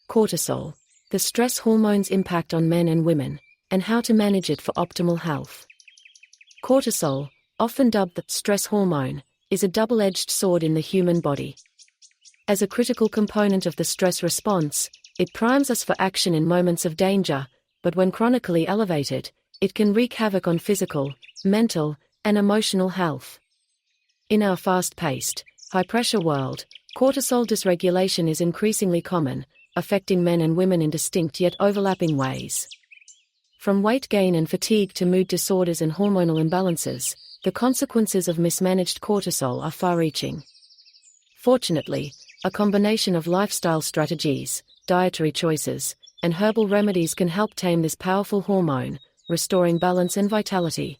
Cortisol, the stress hormone's impact on men and women, and how to manage it for optimal health. Cortisol, often dubbed the stress hormone, is a double-edged sword in the human body. As a critical component of the stress response, it primes us for action in moments of danger, but when chronically elevated, it can wreak havoc on physical, mental, and emotional health. In our fast-paced, high-pressure world, cortisol dysregulation is increasingly common, affecting men and women in distinct yet overlapping ways. From weight gain and fatigue to mood disorders and hormonal imbalances, the consequences of mismanaged cortisol are far-reaching. Fortunately, a combination of lifestyle strategies, dietary choices, and herbal remedies can help tame this powerful hormone, restoring balance and vitality.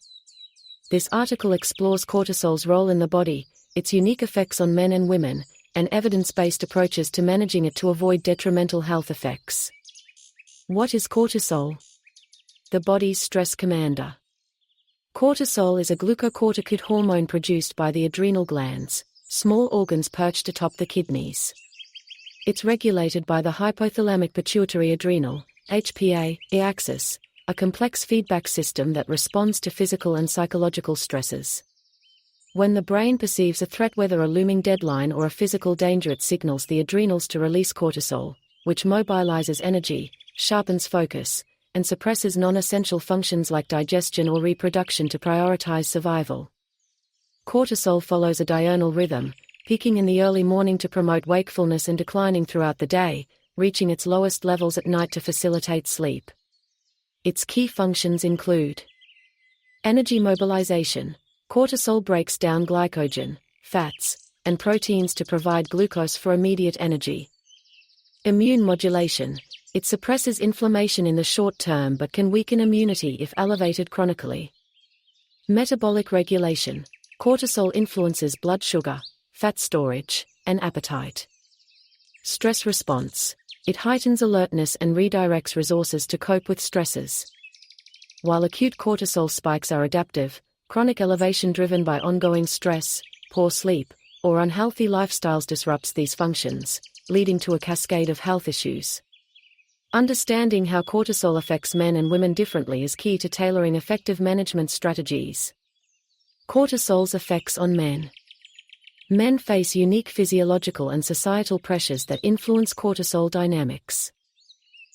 This article explores cortisol's role in the body, its unique effects on men and women, and evidence-based approaches to managing it to avoid detrimental health effects. What is cortisol? The body's stress commander. Cortisol is a glucocorticoid hormone produced by the adrenal glands, small organs perched atop the kidneys. It's regulated by the hypothalamic pituitary adrenal (HPA) axis, a complex feedback system that responds to physical and psychological stresses. When the brain perceives a threat, whether a looming deadline or a physical danger, it signals the adrenals to release cortisol, which mobilizes energy, sharpens focus, and suppresses non-essential functions like digestion or reproduction to prioritize survival. Cortisol follows a diurnal rhythm, peaking in the early morning to promote wakefulness and declining throughout the day, reaching its lowest levels at night to facilitate sleep. Its key functions include energy mobilization. Cortisol breaks down glycogen, fats, and proteins to provide glucose for immediate energy. Immune modulation. It suppresses inflammation in the short term but can weaken immunity if elevated chronically. Metabolic regulation. Cortisol influences blood sugar, fat storage, and appetite. Stress response. It heightens alertness and redirects resources to cope with stresses. While acute cortisol spikes are adaptive, chronic elevation driven by ongoing stress, poor sleep, or unhealthy lifestyles disrupts these functions, leading to a cascade of health issues. Understanding how cortisol affects men and women differently is key to tailoring effective management strategies. Cortisol's effects on men. Men face unique physiological and societal pressures that influence cortisol dynamics.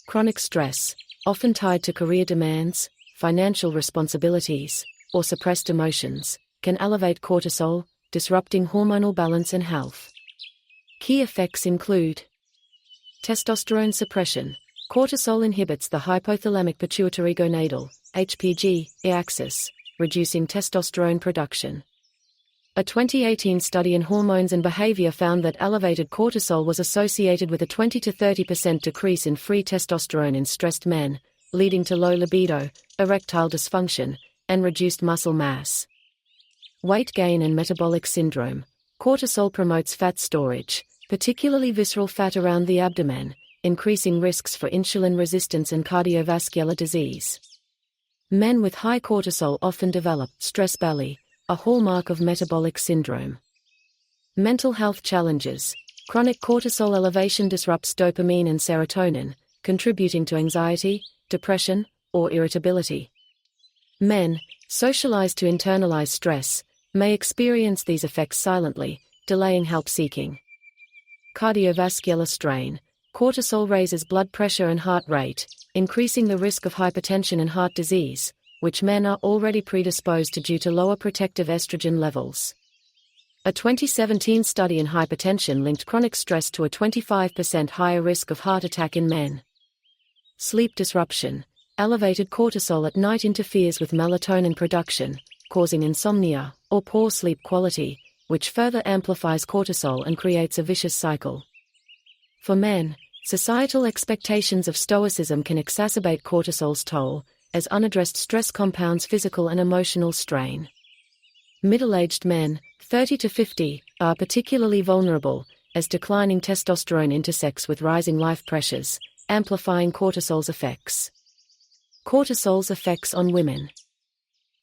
Chronic stress, often tied to career demands, financial responsibilities, or suppressed emotions, can elevate cortisol, disrupting hormonal balance and health. Key effects include testosterone suppression. Cortisol inhibits the hypothalamic pituitary gonadal (HPG) axis, reducing testosterone production. A 2018 study in Hormones and Behavior found that elevated cortisol was associated with a 20 to 30% decrease in free testosterone in stressed men, leading to low libido, erectile dysfunction, and reduced muscle mass. Weight gain and metabolic syndrome. Cortisol promotes fat storage, particularly visceral fat around the abdomen, increasing risks for insulin resistance and cardiovascular disease. Men with high cortisol often develop stress belly, a hallmark of metabolic syndrome. Mental health challenges. Chronic cortisol elevation disrupts dopamine and serotonin, contributing to anxiety, depression, or irritability. Men, socialized to internalize stress, may experience these effects silently, delaying help seeking. Cardiovascular strain. Cortisol raises blood pressure and heart rate, increasing the risk of hypertension and heart disease, which men are already predisposed to due to lower protective estrogen levels. A 2017 study in hypertension linked chronic stress to a 25% higher risk of heart attack in men. Sleep disruption. Elevated cortisol at night interferes with melatonin production, causing insomnia or poor sleep quality, which further amplifies cortisol and creates a vicious cycle. For men, societal expectations of stoicism can exacerbate cortisol's toll, as unaddressed stress compounds physical and emotional strain. Middle-aged men, 30 to 50, are particularly vulnerable, as declining testosterone intersects with rising life pressures, amplifying cortisol's effects. Cortisol's effects on women.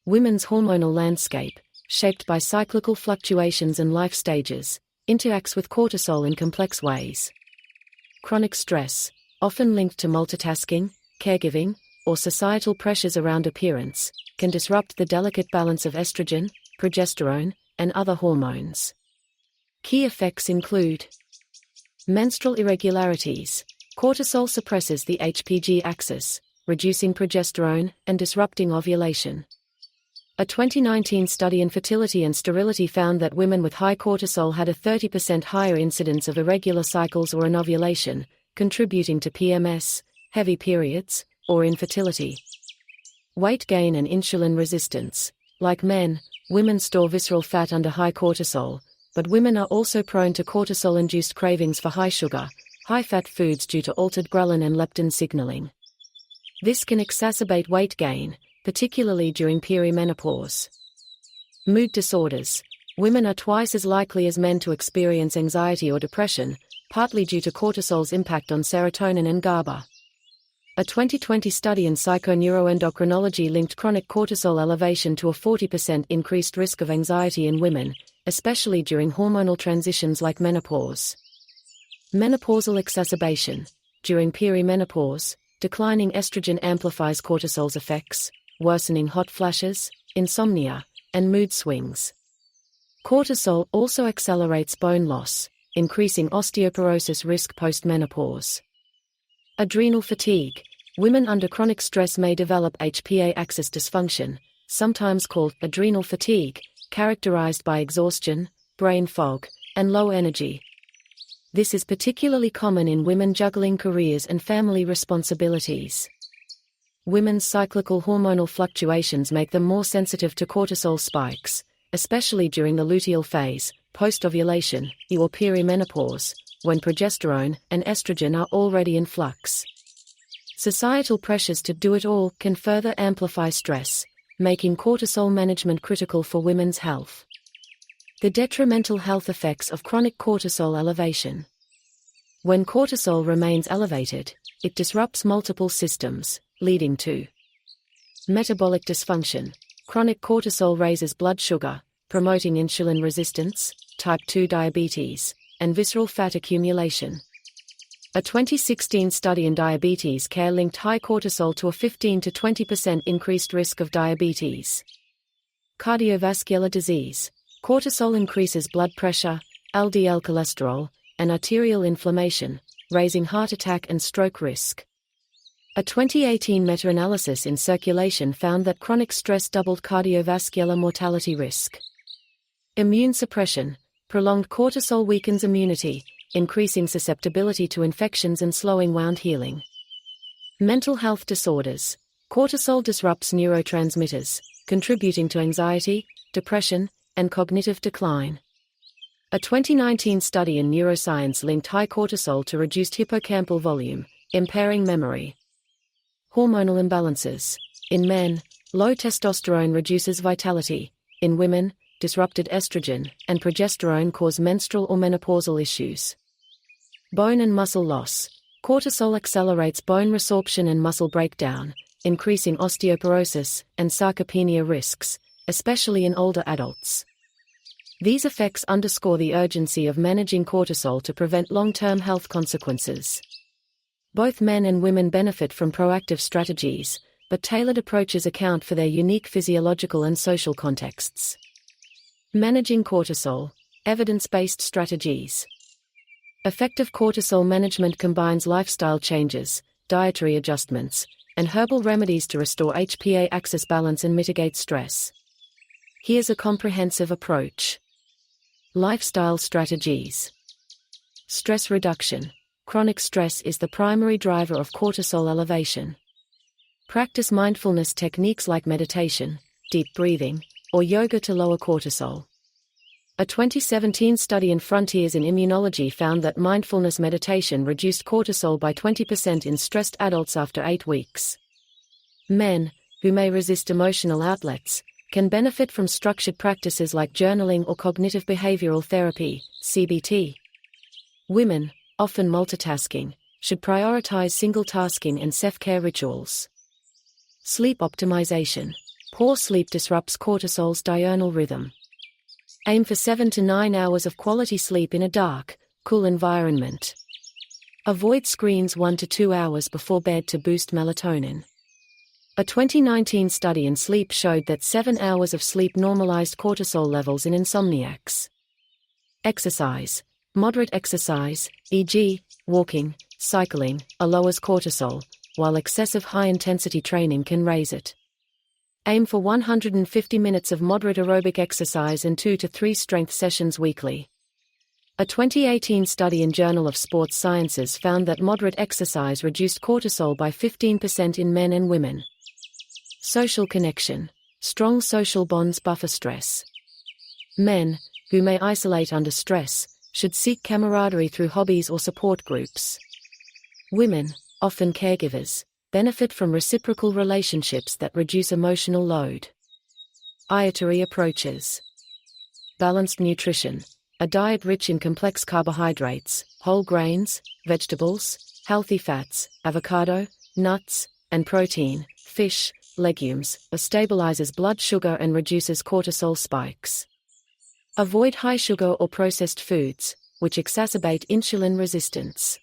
Women's hormonal landscape, shaped by cyclical fluctuations and life stages, interacts with cortisol in complex ways. Chronic stress. often linked to multitasking, caregiving, or societal pressures around appearance, can disrupt the delicate balance of estrogen, progesterone, and other hormones. Key effects include menstrual irregularities. Cortisol suppresses the HPG axis, reducing progesterone and disrupting ovulation. A 2019 study in fertility and sterility found that women with high cortisol had a 30% higher incidence of irregular cycles or anovulation, contributing to PMS, heavy periods, or infertility. Weight gain and insulin resistance. Like men, women store visceral fat under high cortisol, but women are also prone to cortisol-induced cravings for high sugar, high-fat foods due to altered ghrelin and leptin signaling. This can exacerbate weight gain, particularly during perimenopause. Mood disorders. Women are twice as likely as men to experience anxiety or depression, partly due to cortisol's impact on serotonin and GABA. A 2020 study in psychoneuroendocrinology linked chronic cortisol elevation to a 40% increased risk of anxiety in women, especially during hormonal transitions like menopause. Menopausal exacerbation. During perimenopause, declining estrogen amplifies cortisol's effects, worsening hot flashes, insomnia, and mood swings. Cortisol also accelerates bone loss, increasing osteoporosis risk post-menopause. Adrenal fatigue. Women under chronic stress may develop HPA axis dysfunction, sometimes called adrenal fatigue, characterized by exhaustion, brain fog, and low energy. This is particularly common in women juggling careers and family responsibilities. Women's cyclical hormonal fluctuations make them more sensitive to cortisol spikes, especially during the luteal phase, post-ovulation, or perimenopause, when progesterone and estrogen are already in flux. Societal pressures to do it all can further amplify stress, making cortisol management critical for women's health. The detrimental health effects of chronic cortisol elevation. When cortisol remains elevated, it disrupts multiple systems, leading to metabolic dysfunction. Chronic cortisol raises blood sugar, promoting insulin resistance, type 2 diabetes, and visceral fat accumulation. A 2016 study in diabetes care linked high cortisol to a 15 to 20% increased risk of diabetes. Cardiovascular disease. Cortisol increases blood pressure, LDL cholesterol, and arterial inflammation, raising heart attack and stroke risk. A 2018 meta-analysis in Circulation found that chronic stress doubled cardiovascular mortality risk. Immune suppression. Prolonged cortisol weakens immunity, increasing susceptibility to infections and slowing wound healing. Mental health disorders. Cortisol disrupts neurotransmitters, contributing to anxiety, depression, and cognitive decline. A 2019 study in neuroscience linked high cortisol to reduced hippocampal volume, impairing memory. Hormonal imbalances. In men, low testosterone reduces vitality. In women, disrupted estrogen and progesterone cause menstrual or menopausal issues. Bone and muscle loss. Cortisol accelerates bone resorption and muscle breakdown, increasing osteoporosis and sarcopenia risks, especially in older adults. These effects underscore the urgency of managing cortisol to prevent long-term health consequences. Both men and women benefit from proactive strategies, but tailored approaches account for their unique physiological and social contexts. Managing cortisol. Evidence-based strategies. Effective cortisol management combines lifestyle changes, dietary adjustments, and herbal remedies to restore HPA axis balance and mitigate stress. Here's a comprehensive approach. Lifestyle strategies. Stress reduction. Chronic stress is the primary driver of cortisol elevation. Practice mindfulness techniques like meditation, deep breathing, or yoga to lower cortisol. A 2017 study in Frontiers in Immunology found that mindfulness meditation reduced cortisol by 20% in stressed adults after 8 weeks. Men, who may resist emotional outlets, can benefit from structured practices like journaling or cognitive behavioral therapy, CBT. Women, often multitasking, should prioritize single-tasking and self-care rituals. Sleep optimization. Poor sleep disrupts cortisol's diurnal rhythm. Aim for 7 to 9 hours of quality sleep in a dark, cool environment. Avoid screens 1 to 2 hours before bed to boost melatonin. A 2019 study in sleep showed that 7 hours of sleep normalized cortisol levels in insomniacs. Exercise. Moderate exercise, e.g., walking, cycling, lowers cortisol, while excessive high-intensity training can raise it. Aim for 150 minutes of moderate aerobic exercise and 2 to 3 strength sessions weekly. A 2018 study in Journal of Sports Sciences found that moderate exercise reduced cortisol by 15% in men and women. Social connection. Strong social bonds buffer stress. Men, who may isolate under stress, should seek camaraderie through hobbies or support groups. Women, often caregivers, benefit from reciprocal relationships that reduce emotional load. Dietary approaches. Balanced nutrition. A diet rich in complex carbohydrates, whole grains, vegetables, healthy fats, avocado, nuts, and protein, fish, legumes, stabilizes blood sugar and reduces cortisol spikes. Avoid high sugar or processed foods, which exacerbate insulin resistance.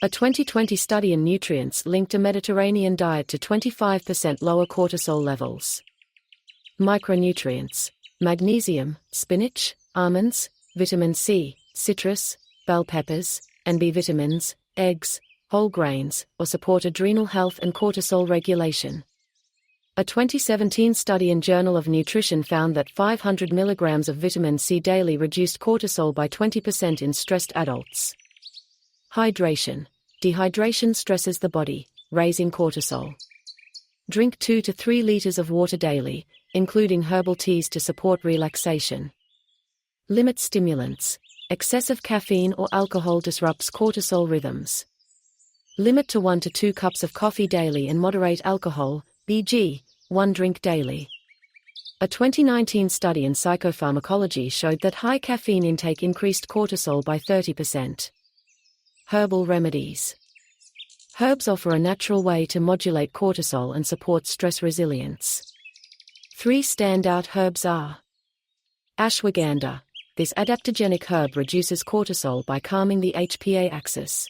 A 2020 study in nutrients linked a Mediterranean diet to 25% lower cortisol levels. Micronutrients. Magnesium, spinach, almonds, vitamin C, citrus, bell peppers, and B vitamins, eggs, whole grains, or support adrenal health and cortisol regulation. A 2017 study in Journal of Nutrition found that 500 mg of vitamin C daily reduced cortisol by 20% in stressed adults. Hydration. Dehydration stresses the body, raising cortisol. Drink 2 to 3 liters of water daily, including herbal teas to support relaxation. Limit stimulants. Excessive caffeine or alcohol disrupts cortisol rhythms. Limit to 1 to 2 cups of coffee daily and moderate alcohol, e.g., 1 drink daily. A 2019 study in psychopharmacology showed that high caffeine intake increased cortisol by 30%. Herbal remedies. Herbs offer a natural way to modulate cortisol and support stress resilience. 3 standout herbs are: ashwagandha. This adaptogenic herb reduces cortisol by calming the HPA axis.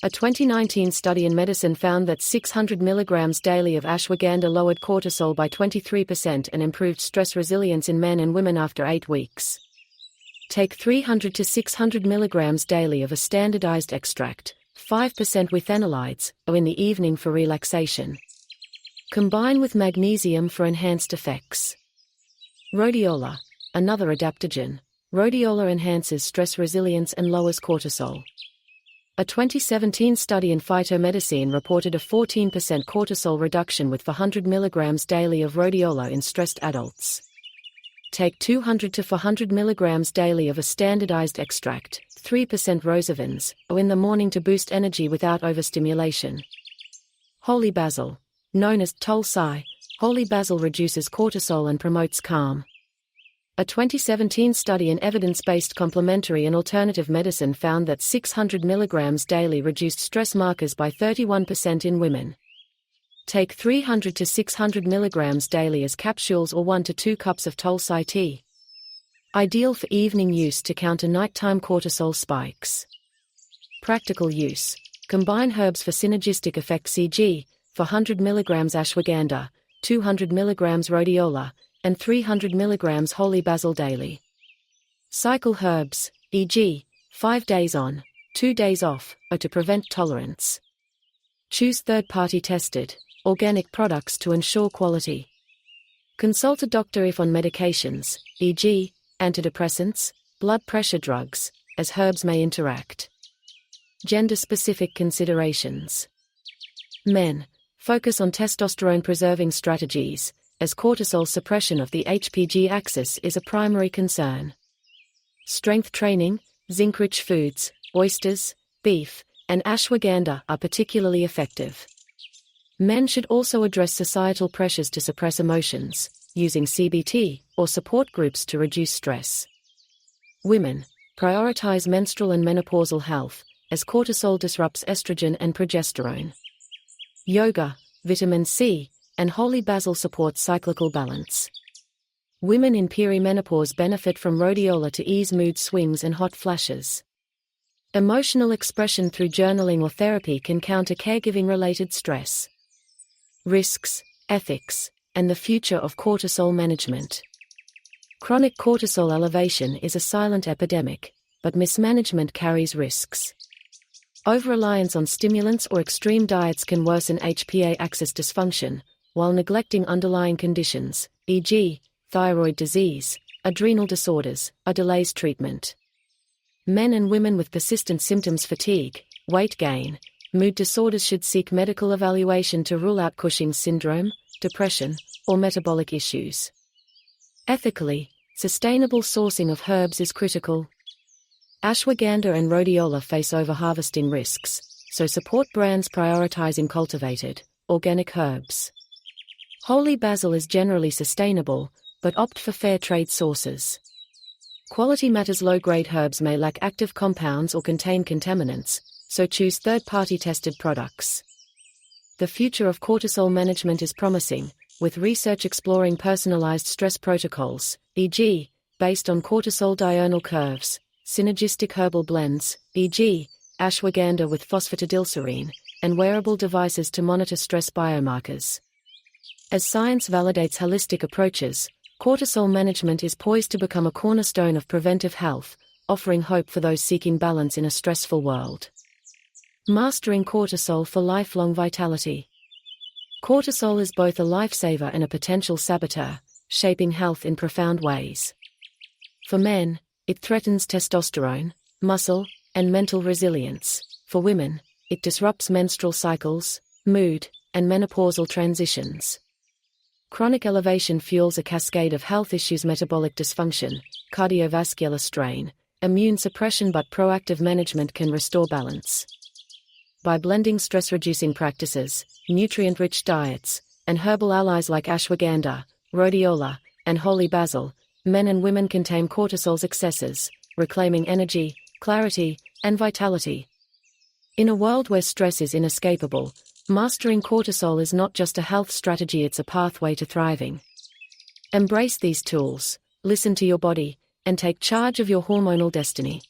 A 2019 study in medicine found that 600 mg daily of ashwagandha lowered cortisol by 23% and improved stress resilience in men and women after 8 weeks. Take 300 to 600 mg daily of a standardized extract, 5% with phenolides, or in the evening for relaxation. Combine with magnesium for enhanced effects. Rhodiola, another adaptogen. Rhodiola enhances stress resilience and lowers cortisol. A 2017 study in phytomedicine reported a 14% cortisol reduction with 400 mg daily of rhodiola in stressed adults. Take 200 to 400 mg daily of a standardized extract, 3% rosavins, or in the morning to boost energy without overstimulation. Holy basil. Known as tulsi, holy basil reduces cortisol and promotes calm. A 2017 study in evidence-based complementary and alternative medicine found that 600 mg daily reduced stress markers by 31% in women. Take 300 to 600 mg daily as capsules or 1 to 2 cups of tulsi tea. Ideal for evening use to counter nighttime cortisol spikes. Practical use. Combine herbs for synergistic effects, e.g., for 100 mg ashwagandha, 200 mg rhodiola, and 300 mg holy basil daily. Cycle herbs, e.g., 5 days on, 2 days off, or to prevent tolerance. Choose third-party tested, organic products to ensure quality. Consult a doctor if on medications, e.g., antidepressants, blood pressure drugs, as herbs may interact. Gender-specific considerations. Men, focus on testosterone-preserving strategies, as cortisol suppression of the HPG axis is a primary concern. Strength training, zinc-rich foods, oysters, beef, and ashwagandha are particularly effective. Men should also address societal pressures to suppress emotions, using CBT or support groups to reduce stress. Women, prioritize menstrual and menopausal health, as cortisol disrupts estrogen and progesterone. Yoga, vitamin C, and holy basil support cyclical balance. Women in perimenopause benefit from rhodiola to ease mood swings and hot flashes. Emotional expression through journaling or therapy can counter caregiving-related stress. Risks, ethics, and the future of cortisol management. Chronic cortisol elevation is a silent epidemic, but mismanagement carries risks. Over-reliance on stimulants or extreme diets can worsen HPA axis dysfunction, while neglecting underlying conditions, e.g., thyroid disease, adrenal disorders, delays treatment. Men and women with persistent symptoms, fatigue, weight gain, mood disorders should seek medical evaluation to rule out Cushing's syndrome, depression, or metabolic issues. Ethically, sustainable sourcing of herbs is critical. Ashwagandha and rhodiola face over-harvesting risks, so support brands prioritizing cultivated, organic herbs. Holy basil is generally sustainable, but opt for fair trade sources. Quality matters. Low-grade herbs may lack active compounds or contain contaminants, so choose third-party tested products. The future of cortisol management is promising, with research exploring personalized stress protocols, e.g., based on cortisol diurnal curves, synergistic herbal blends, e.g., ashwagandha with phosphatidylserine, and wearable devices to monitor stress biomarkers. As science validates holistic approaches, cortisol management is poised to become a cornerstone of preventive health, offering hope for those seeking balance in a stressful world. Mastering cortisol for lifelong vitality. Cortisol is both a lifesaver and a potential saboteur, shaping health in profound ways. For men, it threatens testosterone, muscle, and mental resilience. For women, it disrupts menstrual cycles, mood, and menopausal transitions. Chronic elevation fuels a cascade of health issues: metabolic dysfunction, cardiovascular strain, immune suppression, but proactive management can restore balance. By blending stress-reducing practices, nutrient-rich diets, and herbal allies like ashwagandha, rhodiola, and holy basil, men and women can tame cortisol's excesses, reclaiming energy, clarity, and vitality. In a world where stress is inescapable, mastering cortisol is not just a health strategy, it's a pathway to thriving. Embrace these tools, listen to your body, and take charge of your hormonal destiny.